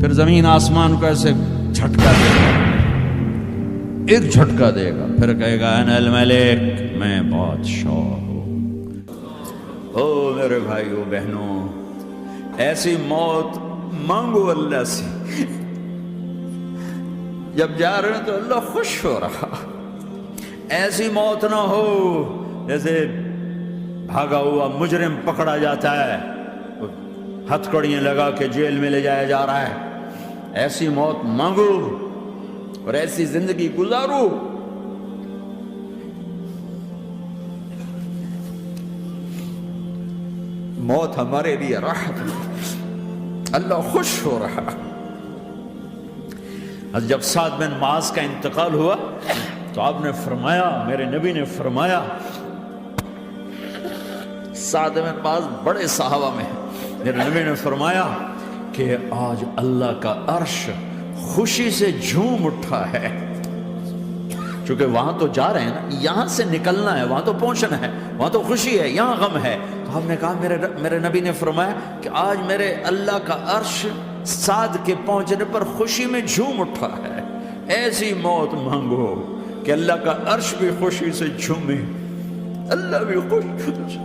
پھر زمین آسمان کو ایسے جھٹکا دے گا، ایک جھٹکا دے گا، پھر کہے گا انا الملک، میں بادشاہ ہوں۔ او میرے بھائیو بہنوں، ایسی موت مانگو اللہ سے، جب جا رہے ہیں تو اللہ خوش ہو رہا۔ ایسی موت نہ ہو جیسے بھاگا ہوا مجرم پکڑا جاتا ہے، ہتھکڑیاں لگا کے جیل میں لے جایا جا رہا ہے۔ ایسی موت مانگو اور ایسی زندگی گزارو۔ موت ہمارے لیے راحت ہے، اللہ خوش ہو رہا۔ جب سعد بن معاذ کا انتقال ہوا تو آپ نے فرمایا، میرے نبی نے فرمایا، سعد بن معاذ بڑے صحابہ میں ہیں، میرے نبی نے فرمایا کہ آج اللہ کا عرش خوشی سے جھوم اٹھا ہے، چونکہ وہاں تو جا رہے ہیں نا، یہاں سے نکلنا ہے، وہاں تو پہنچنا ہے، وہاں تو خوشی ہے، یہاں غم ہے۔ تو ہم نے کہا، میرے نبی نے فرمایا کہ آج میرے اللہ کا عرش سعد کے پہنچنے پر خوشی میں جھوم اٹھا ہے۔ ایسی موت مانگو کہ اللہ کا عرش بھی خوشی سے جھومے، اللہ بھی خوش۔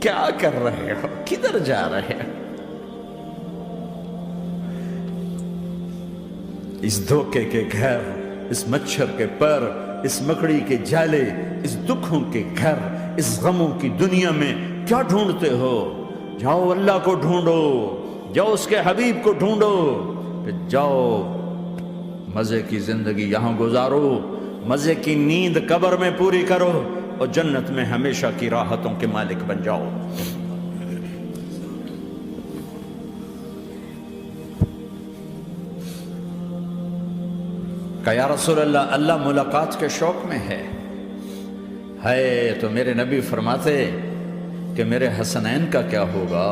کیا کر رہے ہو؟ کدھر جا رہے ہو؟ اس دھوکے کے گھر، اس مچھر کے پر، اس مکڑی کے جالے، اس دکھوں کے گھر، اس غموں کی دنیا میں کیا ڈھونڈتے ہو؟ جاؤ اللہ کو ڈھونڈو، جاؤ اس کے حبیب کو ڈھونڈو، پھر جاؤ مزے کی زندگی یہاں گزارو، مزے کی نیند قبر میں پوری کرو، اور جنت میں ہمیشہ کی راحتوں کے مالک بن جاؤ۔ کہ یا رسول اللہ، اللہ ملاقات کے شوق میں ہے۔ تو میرے نبی فرماتے کہ میرے حسنین کا کیا ہوگا؟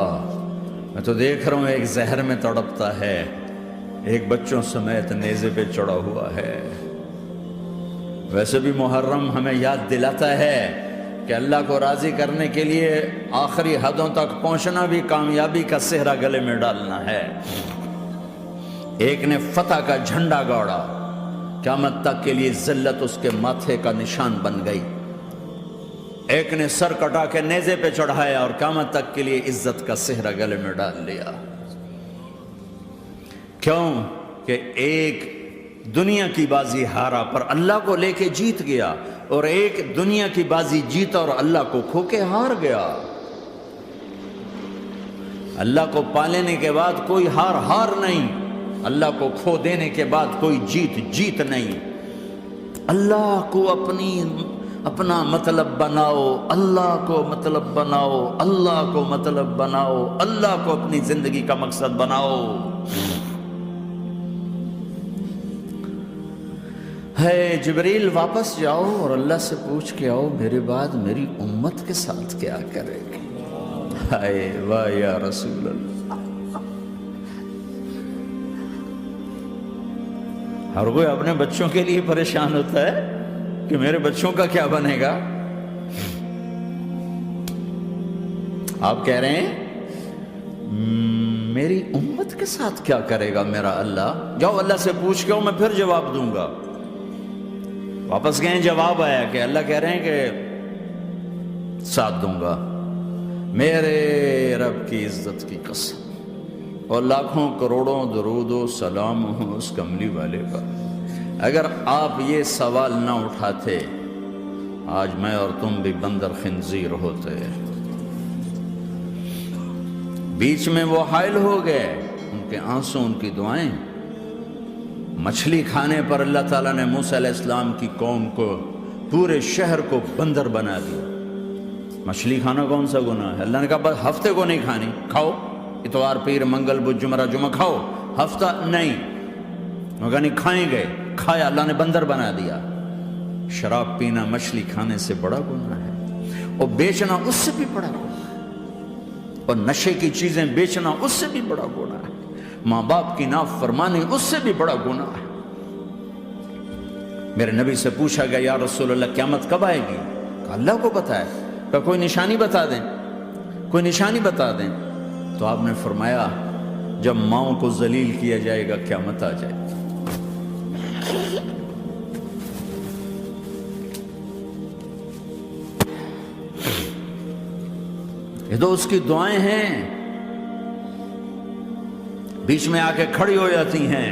میں تو دیکھ رہا ہوں ایک زہر میں تڑپتا ہے، ایک بچوں سمیت نیزے پہ چڑھا ہوا ہے۔ ویسے بھی محرم ہمیں یاد دلاتا ہے کہ اللہ کو راضی کرنے کے لیے آخری حدوں تک پہنچنا بھی کامیابی کا صحرا گلے میں ڈالنا ہے۔ ایک نے فتح کا جھنڈا گاڑا، قیامت تک کے لیے ذلت اس کے ماتھے کا نشان بن گئی۔ ایک نے سر کٹا کے نیزے پہ چڑھایا اور قیامت تک کے لیے عزت کا صحرا گلے میں ڈال لیا۔ کیوں کہ ایک دنیا کی بازی ہارا پر اللہ کو لے کے جیت گیا، اور ایک دنیا کی بازی جیتا اور اللہ کو کھو کے ہار گیا۔ اللہ کو پا لینے کے بعد کوئی ہار نہیں، اللہ کو کھو دینے کے بعد کوئی جیت نہیں۔ اللہ کو اپنا مطلب بناؤ، اللہ کو مطلب بناؤ، اللہ کو مطلب بناؤ، اللہ کو اپنی زندگی کا مقصد بناؤ۔ جبریل واپس جاؤ اور اللہ سے پوچھ کے آؤ، میرے بعد میری امت کے ساتھ کیا کرے گی؟ واہ یا رسول اللہ۔ ہر کوئی اپنے بچوں کے لیے پریشان ہوتا ہے کہ میرے بچوں کا کیا بنے گا۔ آپ کہہ رہے ہیں میری امت کے ساتھ کیا کرے گا میرا اللہ؟ جاؤ اللہ سے پوچھ کے آؤ، میں پھر جواب دوں گا۔ واپس گئے، جواب آیا کہ اللہ کہہ رہے ہیں کہ ساتھ دوں گا، میرے رب کی عزت کی قسم، اور لاکھوں کروڑوں درود و سلام ہوں اس کملی والے پر۔ اگر آپ یہ سوال نہ اٹھاتے، آج میں اور تم بھی بندر خنزیر ہوتے۔ بیچ میں وہ حائل ہو گئے، ان کے آنسو، ان کی دعائیں۔ مچھلی کھانے پر اللہ تعالیٰ نے موسیٰ علیہ السلام کی قوم کو، پورے شہر کو بندر بنا دیا۔ مچھلی کھانا کون سا گناہ ہے؟ اللہ نے کہا بس ہفتے کو نہیں کھانی، کھاؤ، اتوار پیر منگل بدھ جمعہ جمعہ کھاؤ، ہفتہ نہیں۔ مگر نہیں کھائیں گے، کھایا، اللہ نے بندر بنا دیا۔ شراب پینا مچھلی کھانے سے بڑا گناہ ہے، اور بیچنا اس سے بھی بڑا گناہ ہے، اور نشے کی چیزیں بیچنا اس سے بھی بڑا گناہ ہے، ماں باپ کی نافرمانی اس سے بھی بڑا گناہ ہے۔ میرے نبی سے پوچھا گیا یا رسول اللہ قیامت کب آئے گی؟ کہا اللہ کو پتہ ہے۔ کہا کوئی نشانی بتا دیں، کوئی نشانی بتا دیں۔ تو آپ نے فرمایا جب ماؤں کو ذلیل کیا جائے گا قیامت آ جائے گی۔ یہ تو اس کی دعائیں ہیں، بیچ میں آ کے کھڑی ہو جاتی ہیں۔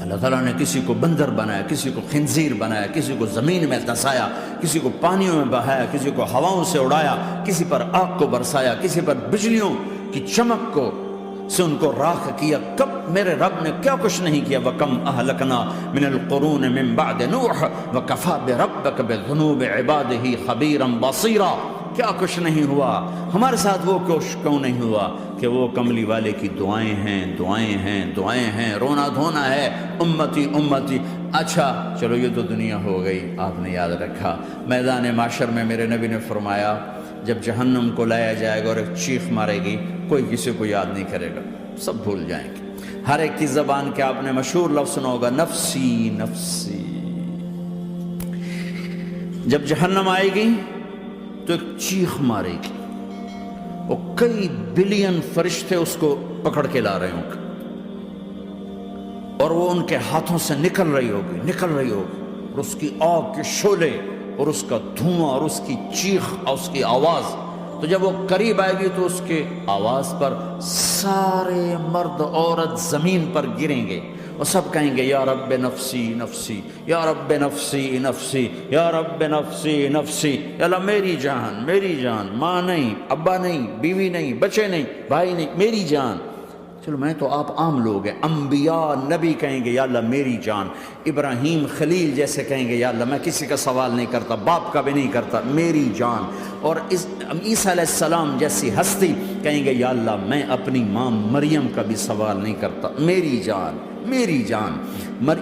اللہ تعالیٰ نے کسی کو بندر بنایا، کسی کو خنزیر بنایا، کسی کو زمین میں دھسایا، کسی کو پانیوں میں بہایا، کسی کو ہواؤں سے اڑایا، کسی پر آگ کو برسایا، کسی پر بجلیوں کی چمک کو سے ان کو راکھ کیا۔ کب میرے رب نے کیا کچھ نہیں کیا۔ وَكَمْ أَهْلَكْنَا مِنَ الْقُرُونِ مِن بَعْدِ نُوحٍ وَكَفَى بِرَبِّكَ بِذُنُوبِ عِبَادِهِ خَبِيرًا بَصِيرًا۔ کیا کچھ نہیں ہوا ہمارے ساتھ، وہ کیوں نہیں ہوا کہ وہ کملی والے کی دعائیں ہیں، دعائیں ہیں، دعائیں ہیں، رونا دھونا ہے، امتی امتی۔ اچھا چلو یہ تو دنیا ہو گئی، آپ نے یاد رکھا میدان معاشر میں میرے نبی نے فرمایا جب جہنم کو لایا جائے گا اور ایک چیخ مارے گی، کوئی کسی کو یاد نہیں کرے گا، سب بھول جائیں گے۔ ہر ایک کی زبان کے آپ نے مشہور لفظ سنا ہوگا، نفسی نفسی۔ جب جہنم آئے گی تو ایک چیخ مارے گی، اور کئی بلین فرشتے اس کو پکڑ کے لا رہے ہوں گے، اور وہ ان کے ہاتھوں سے نکل رہی ہوگی، اور اس کی آگ کے شعلے اور اس کا دھواں اور اس کی چیخ اور اس کی آواز۔ تو جب وہ قریب آئے گی تو اس کے آواز پر سارے مرد عورت زمین پر گریں گے اور سب کہیں گے یا رب نفسی نفسی، یا رب نفسی نفسی، یا رب نفسی نفسی۔ یا اللہ میری جان، میری جان، ماں نہیں، ابا نہیں، بیوی نہیں، بچے نہیں، بھائی نہیں، میری جان۔ چلو میں تو آپ عام لوگ ہیں، انبیاء نبی کہیں گے یا اللہ میری جان، ابراہیم خلیل جیسے کہیں گے یا اللہ میں کسی کا سوال نہیں کرتا، باپ کا بھی نہیں کرتا، میری جان۔ اور عیسیٰ علیہ السلام جیسی ہستی کہیں گے یا اللہ میں اپنی ماں مریم کا بھی سوال نہیں کرتا، میری جان، میری جان۔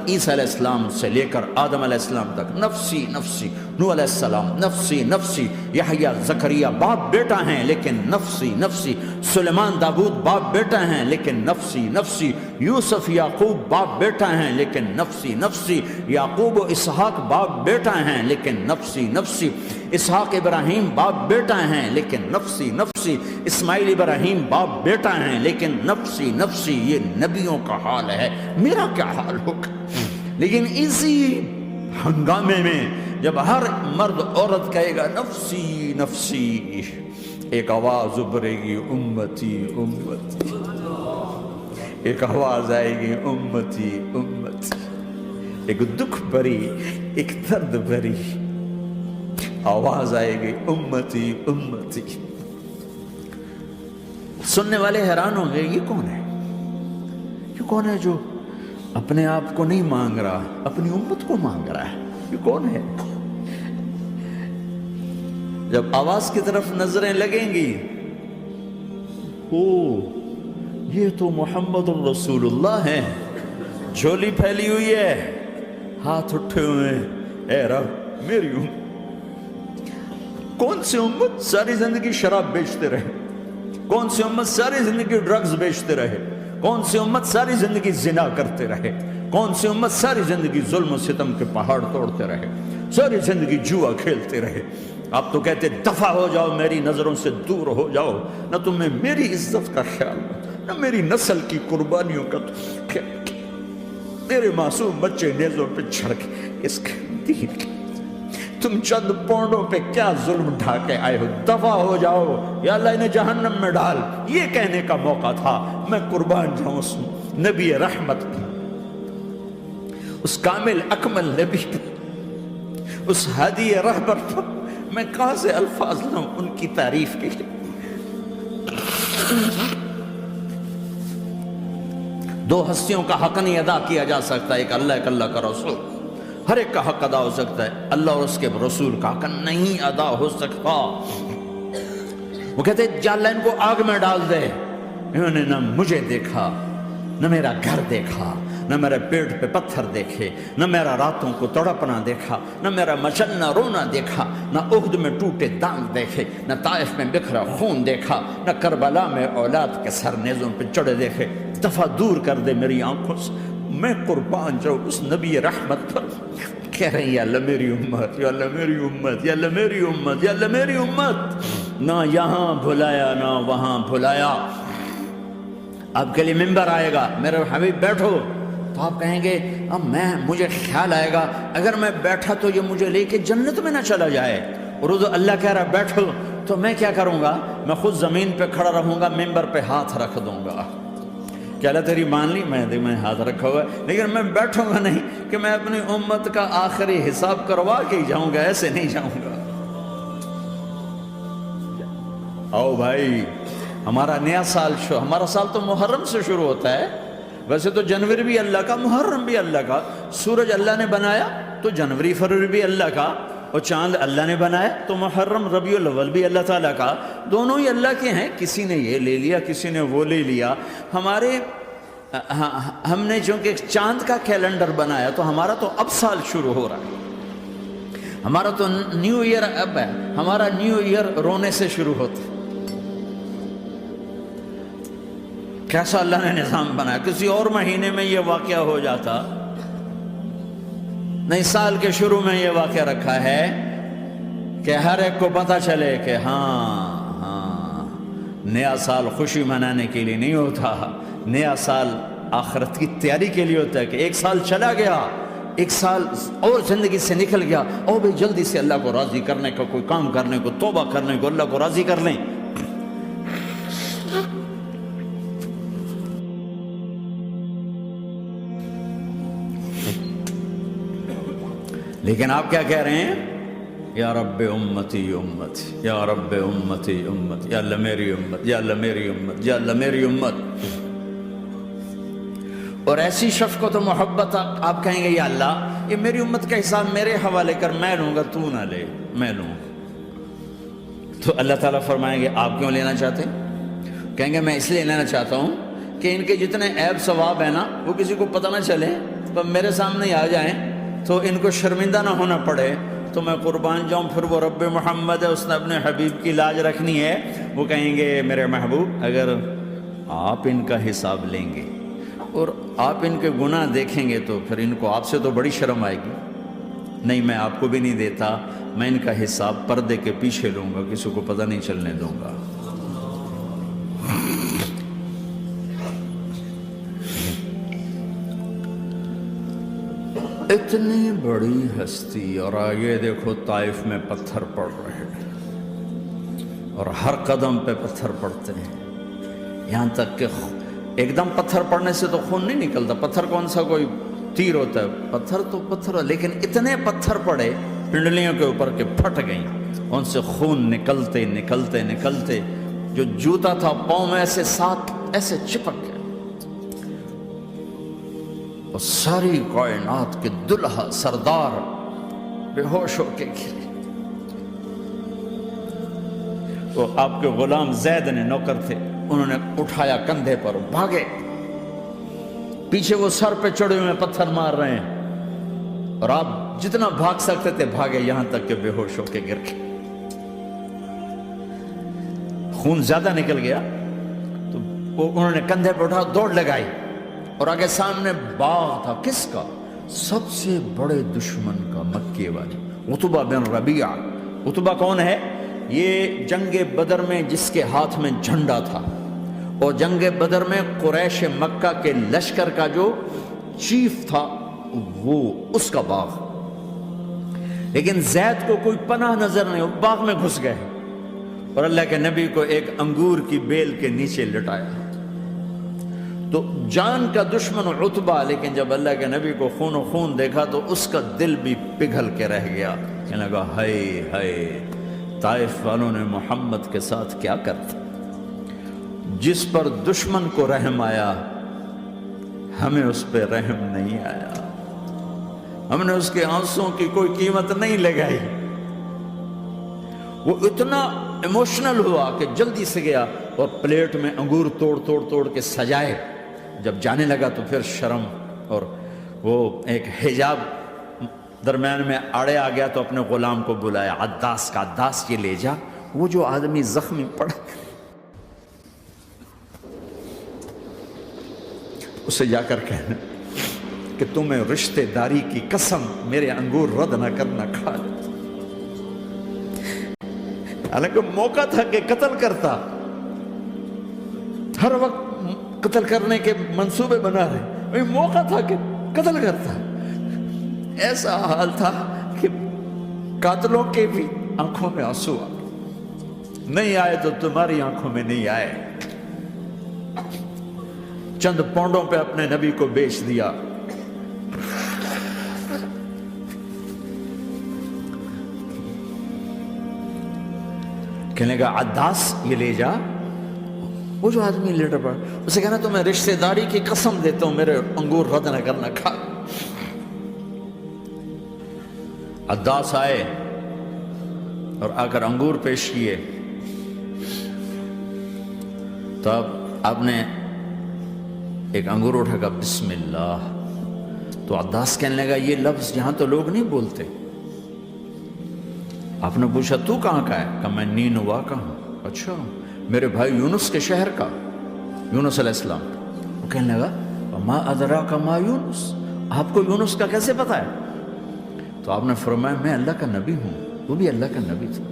عیسیٰ علیہ السلام سے لے کر آدم علیہ السلام تک نفسی نفسی، نوح علیہ السلام نفسی نفسی، یحییٰ زکریا باپ بیٹا ہیں لیکن نفسی نفسی، سلیمان داؤد باپ بیٹا ہیں لیکن نفسی نفسی، یوسف یعقوب باپ بیٹا ہیں لیکن نفسی نفسی، یعقوب و اسحاق باپ بیٹا ہیں لیکن نفسی نفسی، اسحاق ابراہیم باپ بیٹا ہیں لیکن نفسی نفسی، اسماعیل ابراہیم باپ بیٹا ہیں لیکن نفسی نفسی۔ یہ نبیوں کا حال ہے، میرا کیا حال ہوگا؟ لیکن اسی ہنگامے میں جب ہر مرد عورت کہے گا نفسی نفسی، ایک آواز ابھرے گی امتی امتی، ایک آواز آئے گی امتی امتی، ایک دکھ بھری، ایک درد بھری آواز آئے گی امتی امتی۔ سننے والے حیران ہوں گے یہ کون ہے، یہ کون ہے جو اپنے آپ کو نہیں مانگ رہا، اپنی امت کو مانگ رہا ہے، یہ کون ہے؟ جب آواز کی طرف نظریں لگیں گی، او یہ تو محمد الرسول اللہ ہے، جھولی پھیلی ہوئی ہے، ہاتھ اٹھے ہوئے ہیں، اے رب میری امت۔ کون سی امت ساری زندگی شراب بیچتے رہے، کون سی امت ساری زندگی ڈرگز بیچتے رہے، کون سی امت ساری زندگی زنا کرتے رہے، کون سی امت ساری زندگی ظلم و ستم کے پہاڑ توڑتے رہے، ساری زندگی جوا کھیلتے رہے۔ آپ تو کہتے دفع ہو جاؤ، میری نظروں سے دور ہو جاؤ، نہ تمہیں میری عزت کا خیال، نہ میری نسل کی قربانیوں کا خیال، میرے معصوم بچے نیزوں پہ چڑھ کے اس کے دین کے تم چند پونڈوں پہ کیا ظلم ڈھا کے آئے ہو، دفع ہو جاؤ، یا اللہ انہیں جہنم میں ڈال۔ یہ کہنے کا موقع تھا، میں قربان جاؤں اس نبی رحمت پر، اس کامل اکمل نبی پر، اس ہادی رہبر پر میں کہاں سے الفاظ لوں ان کی تعریف کے لیے۔ دو ہستیوں کا حق نہیں ادا کیا جا سکتا، ایک اللہ، ایک اللہ کا رسول۔ ہر ایک کا حق ادا ہو سکتا ہے، اللہ اور اس کے رسول کا حق نہیں ادا ہو سکتا۔ وہ کہتے جا اللہ ان کو آگ میں ڈال دے، انہوں نے نہ مجھے دیکھا، نہ میرا گھر دیکھا، نہ میرے پیٹ پہ پتھر دیکھے، نہ میرا راتوں کو تڑپنا دیکھا، نہ میرا مچلنا رونا دیکھا، نہ احد میں ٹوٹے دانت دیکھے، نہ طائف میں بکھرا خون دیکھا، نہ کربلا میں اولاد کے سر نیزوں پہ چڑھے دیکھے۔ دفعہ دور کر دے میری آنکھوں سے، میں قربان جاؤں اس نبی رحمت پر۔ کہہ رہے ہیں یا اللہ میری امت، یا اللہ میری امت، یا اللہ میری امت، یا اللہ میری امت۔ نہ یہاں بھلایا نہ وہاں بھلایا، آپ کے لیے ممبر آئے گا، میرے حبیب بیٹھو، تو آپ کہیں گے اب مجھے خیال آئے گا اگر میں بیٹھا تو یہ مجھے لے کے جنت میں نہ چلا جائے، اور اللہ کہہ رہا بیٹھو، تو میں کیا کروں گا؟ میں خود زمین پہ کھڑا رہوں گا، ممبر پہ ہاتھ رکھ دوں گا کہ اللہ تیری مان لی، میں ہاتھ رکھا ہوا ہے، لیکن میں بیٹھوں گا نہیں کہ میں اپنی امت کا آخری حساب کروا کے ہی جاؤں گا، ایسے نہیں جاؤں گا۔ آؤ بھائی، ہمارا نیا سال ہمارا سال تو محرم سے شروع ہوتا ہے، ویسے تو جنوری بھی اللہ کا، محرم بھی اللہ کا، سورج اللہ نے بنایا تو جنوری فروری بھی اللہ کا، اور چاند اللہ نے بنایا تو محرم ربیع الاول بھی اللہ تعالیٰ کا، دونوں ہی اللہ کے ہیں، کسی نے یہ لے لیا کسی نے وہ لے لیا۔ ہم نے چونکہ چاند کا کیلنڈر بنایا تو ہمارا تو اب سال شروع ہو رہا ہے، ہمارا تو نیو ایئر اب ہے، ہمارا نیو ایئر رونے سے شروع ہوتا ہے۔ کیسا اللہ نے نظام بنایا، کسی اور مہینے میں یہ واقعہ ہو جاتا، نہیں، سال کے شروع میں یہ واقعہ رکھا ہے کہ ہر ایک کو پتہ چلے کہ ہاں نیا سال خوشی منانے کے لیے نہیں ہوتا، نیا سال آخرت کی تیاری کے لیے ہوتا ہے، کہ ایک سال چلا گیا، ایک سال اور زندگی سے نکل گیا، اور بھی جلدی سے اللہ کو راضی کرنے کا کوئی کام کرنے کو، توبہ کرنے کو، اللہ کو راضی کر لیں۔ لیکن آپ کیا کہہ رہے ہیں؟ یا رب امتی امتی، یا رب امتی امتی، یا اللہ میری امت، یا اللہ میری امت، یا اللہ میری امت۔ اور ایسی شفقت و محبت آپ کہیں گے یا اللہ یہ میری امت کا حساب میرے حوالے کر، میں لوں گا، تو نہ لے، میں لوں۔ تو اللہ تعالیٰ فرمائیں گے آپ کیوں لینا چاہتے؟ کہیں گے میں اس لیے لینا چاہتا ہوں کہ ان کے جتنے عیب ثواب ہیں نا وہ کسی کو پتہ نہ چلے، تو میرے سامنے آ جائیں تو ان کو شرمندہ نہ ہونا پڑے، تو میں قربان جاؤں۔ پھر وہ رب محمد ہے، اس نے اپنے حبیب کی لاج رکھنی ہے، وہ کہیں گے میرے محبوب اگر آپ ان کا حساب لیں گے اور آپ ان کے گناہ دیکھیں گے تو پھر ان کو آپ سے تو بڑی شرم آئے گی، نہیں میں آپ کو بھی نہیں دیتا، میں ان کا حساب پردے کے پیچھے لوں گا، کسی کو پتہ نہیں چلنے دوں گا۔ اتنی بڑی ہستی، اور آگے دیکھو طائف میں پتھر پڑ رہے ہیں، اور ہر قدم پہ پتھر پڑتے ہیں، یہاں تک کہ ایک دم پتھر پڑنے سے تو خون نہیں نکلتا، پتھر کون سا کوئی تیر ہوتا ہے، پتھر تو پتھر، لیکن اتنے پتھر پڑے پنڈلیوں کے اوپر کہ پھٹ گئیں، ان سے خون نکلتے نکلتے نکلتے جو جوتا تھا پاؤں میں ایسے ساتھ ایسے چپک گیا، اور ساری کائنات کے دلہا سردار بے ہوش ہو کے گرے۔ تو آپ کے غلام زید نے نوکر تھے، انہوں نے اٹھایا کندھے پر، بھاگے، پیچھے وہ سر پہ چڑھے ہوئے پتھر مار رہے ہیں، اور آپ جتنا بھاگ سکتے تھے بھاگے، یہاں تک کہ بے ہوش ہو کے گر گئے۔ خون زیادہ نکل گیا تو انہوں نے کندھے پہ اٹھا دوڑ لگائی، اور آگے سامنے باغ تھا، کس کا؟ سب سے بڑے دشمن کا، مکے والے عتبہ بن ربیعہ۔ عتبہ کون ہے؟ یہ جنگ بدر میں جس کے ہاتھ میں جھنڈا تھا، اور جنگ بدر میں قریش مکہ کے لشکر کا جو چیف تھا وہ اس کا باغ۔ لیکن زید کو کوئی پناہ نظر نہیں، وہ باغ میں گھس گئے، اور اللہ کے نبی کو ایک انگور کی بیل کے نیچے لٹایا۔ تو جان کا دشمن عتبہ، لیکن جب اللہ کے نبی کو خون و خون دیکھا تو اس کا دل بھی پگھل کے رہ گیا، کہنے لگا ہائے ہائے، طائف والوں نے محمد کے ساتھ کیا کرتا۔ جس پر دشمن کو رحم آیا ہمیں اس پہ رحم نہیں آیا، ہم نے اس کے آنسوں کی کوئی قیمت نہیں لگائی۔ وہ اتنا ایموشنل ہوا کہ جلدی سے گیا اور پلیٹ میں انگور توڑ توڑ توڑ کے سجائے۔ جب جانے لگا تو پھر شرم اور وہ ایک حجاب درمیان میں آڑے آ گیا، تو اپنے غلام کو بلایا، عداس کا، عداس یہ لے جا وہ جو آدمی زخمی پڑا، اسے جا کر کہنا کہ تمہیں رشتہ داری کی قسم میرے انگور رد نہ کرنا، کھا لے۔ حالانکہ موقع تھا کہ قتل کرتا، ہر وقت قتل کرنے کے منصوبے بنا رہے، وہی موقع تھا کہ قتل کرتا۔ ایسا حال تھا کہ قاتلوں کے بھی آنکھوں میں آنسو آ گئے، نہیں آئے تو تمہاری آنکھوں میں نہیں آئے۔ چند پونڈوں پہ اپنے نبی کو بیچ دیا۔ کہنے لگا عداس یہ لے جا۔ وہ جو آدمی لیٹر پڑا، اسے کہنا تو میں رشتہ داری کی قسم دیتا ہوں میرے انگور رد نہ کرنا کھا۔ عداس آئے اور آ کر انگور پیش کیے، تو اب آپ نے ایک انگور اٹھا کر بسم اللہ۔ تو عداس کہنے لگا یہ لفظ یہاں تو لوگ نہیں بولتے۔ آپ نے پوچھا تو کہاں کا ہے؟ کہا میں نینوا کا ہوں۔ اچھا، میرے بھائی یونس کے شہر کا، یونس علیہ السلام۔ وہ کہنے لگا ما ادراک ما یونس، آپ کو یونس کا کیسے پتا ہے؟ تو آپ نے فرمایا میں اللہ کا نبی ہوں، وہ بھی اللہ کا نبی تھا۔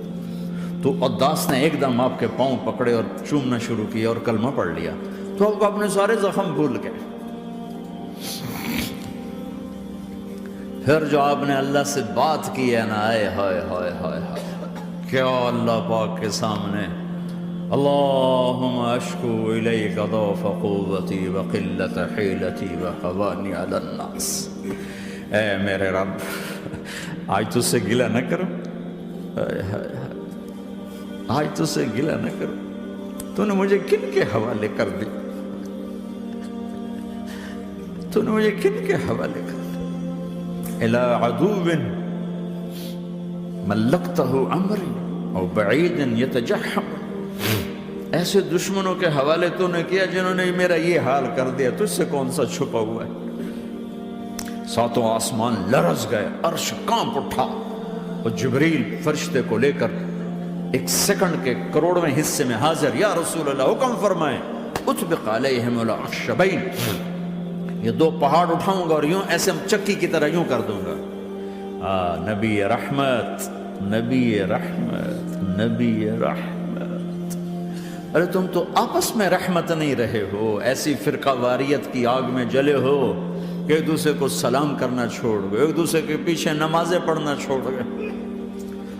تو عداس نے ایک دم آپ کے پاؤں پکڑے اور چومنا شروع کیا اور کلمہ پڑھ لیا، تو آپ اپنے سارے زخم بھول گئے۔ پھر جو آپ نے اللہ سے بات کی ہے نا، آئے ہائے ہائے ہائے ہائے، کیا اللہ پاک کے سامنے اللہم اشکو الیک ضعف قوتی وقلت حیلتی وحوانی علی الناس۔ اے میرے رب، آج تجھ سے گلہ نہ کرو، آج تجھ سے گلہ نہ کرو، تو نے مجھے کن کے حوالے کر دی، تو نے مجھے کن کے حوالے کر دی؟ الى عدو ملکتہ عمری او بعید یتجحم، ایسے دشمنوں کے حوالے تو نے کیا جنہوں نے میرا یہ حال کر دیا، تجھ سے کون سا چھپا ہوا ہے؟ ساتوں آسمان لرز گئے، عرش کانپ اٹھا، اور جبریل فرشتے کو لے کر ایک سیکنڈ کے کروڑویں حصے میں حاضر۔ یا رسول اللہ حکم فرمائیں اطبق علیہم الاخشبین، یہ دو پہاڑ اٹھاؤں گا اور یوں ایسے چکی کی طرح یوں کر دوں گا۔ نبی رحمت، نبی رحمت، نبی رحمت۔ ارے تم تو آپس میں رحمت نہیں رہے ہو، ایسی فرقہ واریت کی آگ میں جلے ہو کہ ایک دوسرے کو سلام کرنا چھوڑ گئے، ایک دوسرے کے پیچھے نمازیں پڑھنا چھوڑ گئے۔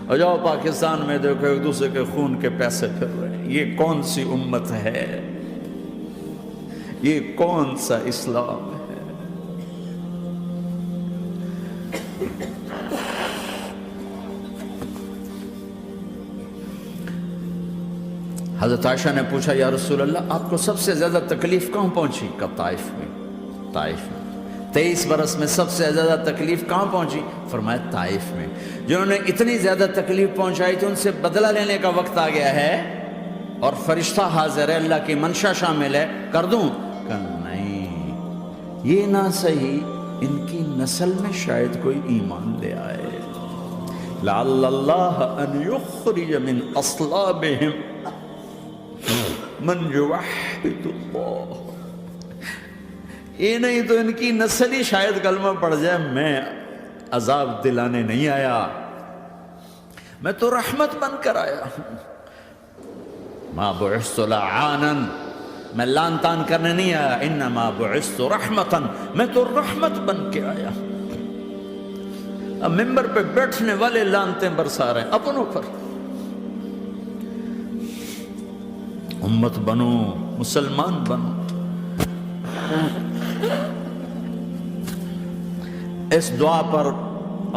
اور جاؤ پاکستان میں دیکھو ایک دوسرے کے خون کے پیسے پھر رہے ہیں۔ یہ کون سی امت ہے؟ یہ کون سا اسلام ہے؟ حضرت عائشہ نے پوچھا یا رسول اللہ آپ کو سب سے زیادہ تکلیف کہاں پہنچی؟ کہا طائف میں، طائف میں۔ 23 برس میں سب سے زیادہ تکلیف کہاں پہنچی؟ فرمایا طائف میں۔ جنہوں نے اتنی زیادہ تکلیف پہنچائی تھی ان سے بدلہ لینے کا وقت آ گیا ہے، اور فرشتہ حاضر ہے، اللہ کی منشا شامل ہے، کر دوں؟ کہا نہیں، یہ نہ صحیح، ان کی نسل میں شاید کوئی ایمان لے آئے، لعل اللہ ان یخرج من اصلابہم من یوحد اللہ۔ یہ نہیں تو ان کی نسل ہی شاید کلمہ پڑھ جائے۔ میں عذاب دلانے نہیں آیا، میں تو رحمت بن کر آیا۔ ما بعثت لعانا، میں لان تان کرنے نہیں آیا، انما بعثت رحمتا، میں تو رحمت بن کے آیا۔ اب ممبر پہ بیٹھنے والے لانتیں برسا رہے ہیں اپنوں پر۔ امت بنو، مسلمان بنو۔ اس دعا پر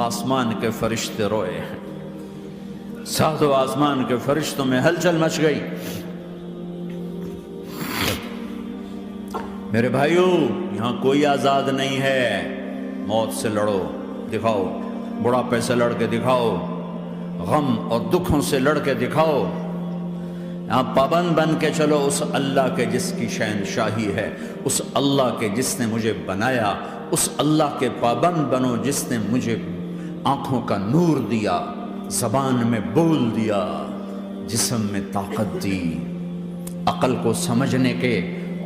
آسمان کے فرشتے روئے ہیں، ساتوں آسمان کے فرشتوں میں ہلچل مچ گئی۔ میرے بھائیو، یہاں کوئی آزاد نہیں ہے، موت سے لڑو، دکھاؤ، بڑھاپے سے لڑ کے دکھاؤ، غم اور دکھوں سے لڑ کے دکھاؤ۔ یہاں پابند بن کے چلو اس اللہ کے جس کی شہنشاہی ہے، اس اللہ کے جس نے مجھے بنایا، اس اللہ کے پابند بنو جس نے مجھے آنکھوں کا نور دیا، زبان میں بول دیا، جسم میں طاقت دی، عقل کو سمجھنے کے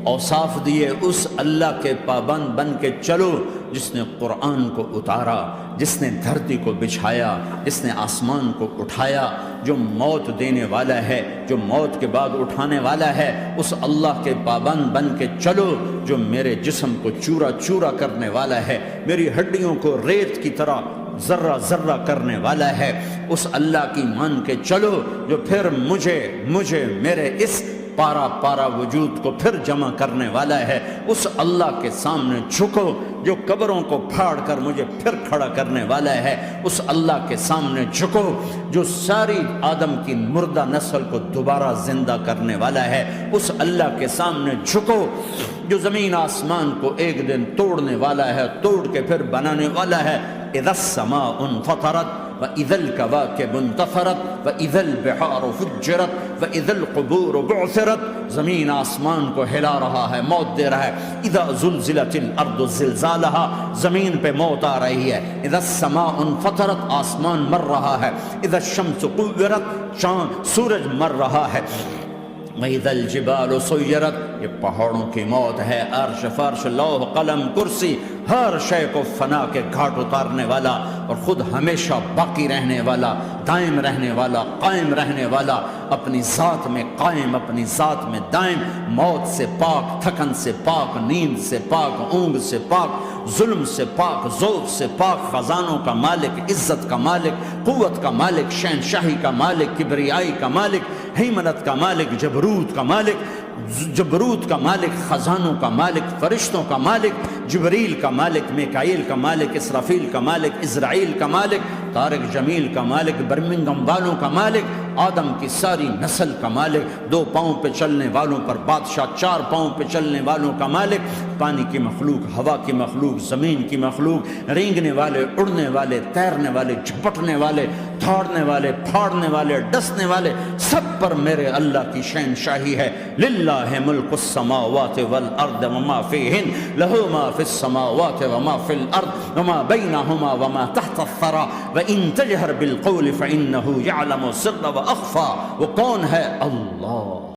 اوصاف دیے، اس اللہ کے پابند بن کے چلو جس نے قرآن کو اتارا، جس نے دھرتی کو بچھایا، جس نے آسمان کو اٹھایا، جو موت دینے والا ہے، جو موت کے بعد اٹھانے والا ہے، اس اللہ کے پابند بن کے چلو جو میرے جسم کو چورا چورا کرنے والا ہے، میری ہڈیوں کو ریت کی طرح ذرہ ذرہ کرنے والا ہے، اس اللہ کی مان کے چلو جو پھر مجھے میرے اس پارا پارا وجود کو پھر جمع کرنے والا ہے، اس اللہ کے سامنے جھکو جو قبروں کو پھاڑ کر مجھے پھر کھڑا کرنے والا ہے، اس اللہ کے سامنے جھکو جو ساری آدم کی مردہ نسل کو دوبارہ زندہ کرنے والا ہے، اس اللہ کے سامنے جھکو جو زمین آسمان کو ایک دن توڑنے والا ہے، توڑ کے پھر بنانے والا ہے۔ اذا السماء انفطرت وَإِذَا الْكَوَاكِبُ انتَثَرَتْ وَإِذَا الْبِحَارُ فُجِّرَتْ وَإِذَا الْقُبُورُ بُعْثِرَتْ، زمین آسمان کو ہلا رہا ہے، موت دے رہا ہے۔ اِذَا زُلْزِلَتِ الْأَرْضُ زِلْزَالَهَا، زمین پہ موت آ رہی ہے۔ اِذَا السَّمَاءُ انفطرت، آسمان مر رہا ہے۔ اِذَا الشَّمْسُ كُوِّرَتْ، چاند سورج مر رہا ہے۔ وَإِذَا الْجِبَالُ سُيِّرَتْ، یہ پہاڑوں کی موت ہے۔ عرش فرش لوح قلم کرسی ہر شے کو فنا کے گھاٹ اتارنے والا اور خود ہمیشہ باقی رہنے والا، دائم رہنے والا، قائم رہنے والا، اپنی ذات میں قائم، اپنی ذات میں دائم، موت سے پاک، تھکن سے پاک، نیند سے پاک، اونگ سے پاک، ظلم سے پاک، ذوق سے پاک، خزانوں کا مالک، عزت کا مالک، قوت کا مالک، شہنشاہی کا مالک، کبریائی کا مالک، ہیمنت کا مالک، جبروت کا مالک، جبروت کا مالک، خزانوں کا مالک، فرشتوں کا مالک، جبریل کا مالک، میکائیل کا مالک، اسرافیل کا مالک، اسرائیل کا مالک، طارق جمیل کا مالک، برمنگم والوں کا مالک، آدم کی ساری نسل کا مالک، 2 پاؤں پہ چلنے والوں پر بادشاہ، 4 پاؤں پہ چلنے والوں کا مالک، پانی کی مخلوق، ہوا کی مخلوق، زمین کی مخلوق، رینگنے والے، اڑنے والے، تیرنے والے، جھپٹنے والے، دھاڑنے والے، پھاڑنے والے، ڈسنے والے، سب پر میرے اللہ کی شہنشاہی ہے۔ للہ ملک السماوات والارض وما فیہن، لہ ما فی السماوات وما فی الارض وما بینہما وما تحت الثری وان تجہر بالقول فانہ یعلم السر واخفی۔ وہ کون ہے؟ اللہ۔